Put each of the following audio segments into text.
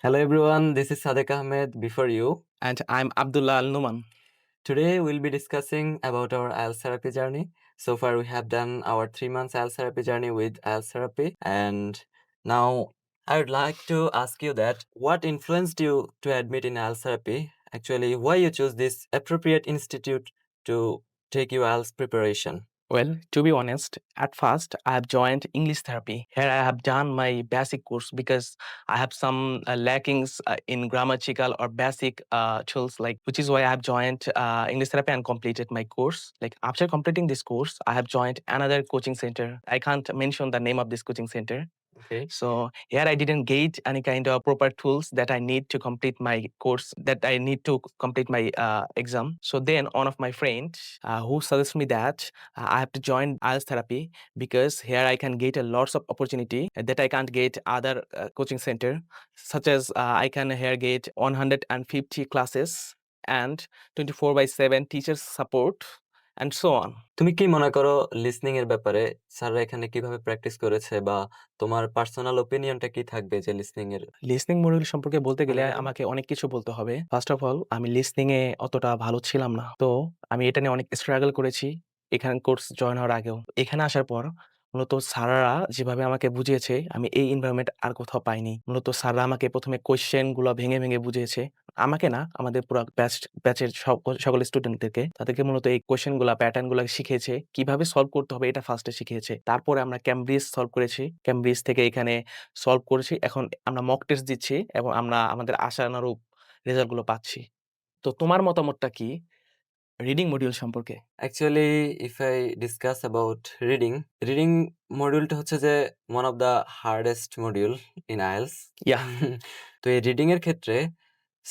Hello everyone, this is Sadek Ahmed before you. And I'm Abdullah Al Numan. Today we'll be discussing about our IELTS therapy journey. So far we have done our 3 months IELTS therapy journey with IELTS therapy, and now I would like to ask you that what influenced you to admit in IELTS therapy? Actually, why you choose this appropriate institute to take your IELTS preparation? Well, to be honest, at first I have joined English therapy. Here I have done my basic course because I have some lackings in grammatical or basic tools, like which is why I have joined English therapy and completed my course. Like after completing this course, I have joined another coaching center. I can't mention the name of this coaching center. Okay. So here I didn't get any kind of proper tools that I need to complete my course, that I need to complete my exam. So then one of my friends who suggested me that I have to join IELTS therapy because here I can get a lots of opportunity that I can't get other coaching center, such as I can here get 150 classes and 24/7 teachers support and so on. তুমি কি মনে করো listening এর ব্যাপারে স্যাররা এখানে কিভাবে practice করেছে, বা তোমার পার্সোনাল ওপিনিয়নটা কি থাকবে যে লিসনিং এর? লিসনিং মডিউল সম্পর্কে বলতে গেলে ভালো লাগে? আমাকে অনেক কিছু বলতে হবে। ফার্স্ট অফ অল আমি লিসনিং এ অতটা ভালো ছিলাম না। তো আমি এটা নিয়ে অনেক স্ট্রাগল করেছি এখানে কোর্স জয়েন হওয়ার আগেও। এখানে আসার পর মূলত স্যাররা যেভাবে আমাকে বুঝিয়েছে আমি এই এনভায়রনমেন্ট আর কোথাও পাইনি। মূলত স্যাররা আমাকে ১ম এ কোয়েশ্চেন গুলো ভেঙে, ভেঙে বুঝিয়েছে। আমাকে না, আমাদের পুরা ব্যাচের সকল স্টুডেন্টদেরকে। তাদেরকে মূলত এই কোয়েশ্চেন গুলা, প্যাটার্ন গুলা শিখিয়েছে। কিভাবে সলভ করতে হবে এটা ফার্স্ট এ শিখিয়েছে। তারপরে আমরা ক্যামব্রিজ সলভ করেছি। ক্যামব্রিজ থেকে এখানে সলভ করেছি। এখন আমরা মক টেস্ট দিচ্ছি এবং আমরা আমাদের আশানুরূপ রেজাল্ট গুলো পাচ্ছি। তো তোমার মতামতটা কি রিডিং মডিউল সম্পর্কে? Actually if I discuss about reading মডিউলটা হচ্ছে যে one of the hardest module in IELTS. Yeah! তো এই রিডিং এর ক্ষেত্রে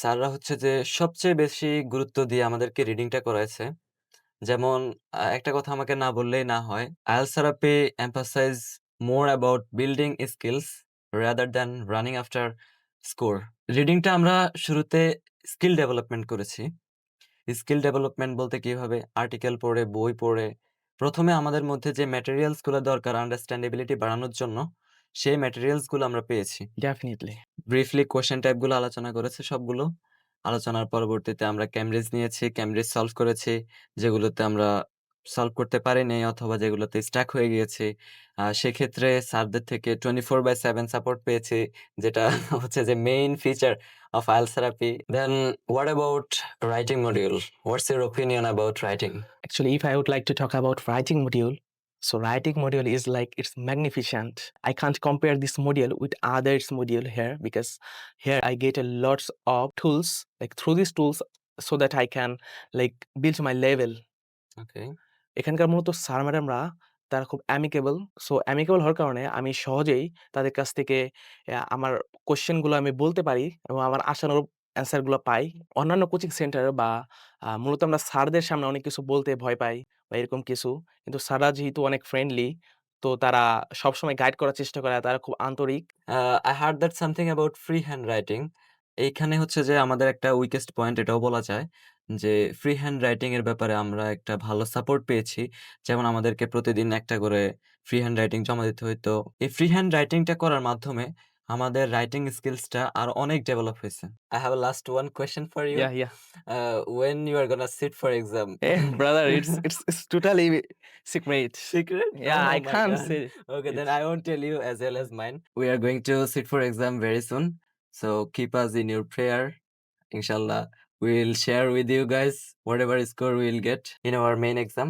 স্যাররা হচ্ছে যে সবচেয়ে বেশি গুরুত্ব দিয়ে আমাদেরকে রিডিংটা করাইছে। যেমন একটা কথা আমাকে না বললেই না হয়। IELTS therapy emphasize more about building skills rather than running after score. রিডিংটা আমরা শুরুতে স্কিল ডেভেলপমেন্ট করেছি। স্কিল ডেভেলপমেন্ট বলতে কিভাবে? আর্টিকেল পড়ে, বই পড়ে ১ম এ আমাদের মধ্যে যে ম্যাটেরিয়ালস গুলা দরকার আন্ডারস্ট্যান্ডেবিলিটি বাড়ানোর জন্য, সেই ম্যাটেরিয়ালস গুলো আমরা পেয়েছি। ডেফিনিটলি। ব্রিফলি কোয়েশ্চেন টাইপ গুলো আলোচনা করেছে সবগুলো। আলোচনার পরবর্তীতে আমরা ক্যামব্রিজ নিয়েছি, ক্যামব্রিজ সলভ করেছি। যেগুলোতে আমরা সলভ করতে পারি নাই অথবা যেগুলোতে স্টাক হয়ে গিয়েছি। সেক্ষেত্রে স্যারদের থেকে 24/7 সাপোর্ট পেয়েছি। যেটা হচ্ছে যে main feature of IELTS therapy. Then what about writing module? What's your opinion about writing? Actually, if I would like to talk about writing module, so writing module is like it's magnificent. I can't compare this module with others module here because here I get a lots of tools, like through these tools so that I can like build my level. ওকে। এখানকার মূলত sir ম্যাডামরা তারা খুব amicable. So amicable হওয়ার কারণে আমি সহজেই তাদের কাছ থেকে আমার কোয়েশ্চেন গুলো আমি বলতে পারি এবং আমার আশানুরূপ অ্যান্সার গুলো পাই। অন্যান্য কোচিং সেন্টার বা মূলত আমরা স্যারদের সামনে অনেক কিছু বলতে ভয় পাই বা এরকম কিছু। কিন্তু স্যাররা যেহেতু অনেক ফ্রেন্ডলি, তো তারা সবসময় গাইড করার চেষ্টা করে। তারা খুব আন্তরিক। I heard that something about free hand writing. এইখানে হচ্ছে যে আমাদের একটা উইকেস্ট পয়েন্ট এটাও বলা যায় যে ফ্রি হ্যান্ড রাইটিং এর ব্যাপারে আমরা একটা ভালো সাপোর্ট পেয়েছি। যেমন আমাদেরকে প্রতিদিন একটা করে ফ্রি হ্যান্ড রাইটিং জমা দিতে হইতো। এই ফ্রি হ্যান্ড রাইটিংটা করার মাধ্যমে আমাদের রাইটিং স্কিলসটা আরো অনেক ডেভেলপ হইছে। I have a last one question for you. Yeah, yeah. When you are gonna sit for exam? Brother, it's totally secret. Secret? Yeah, Oh I my can't God. say Okay, then it. I won't tell you as well as mine. We are going to sit for exam very soon. So keep us in your prayer. Inshallah, we'll share with you guys whatever score we'll get in our main exam.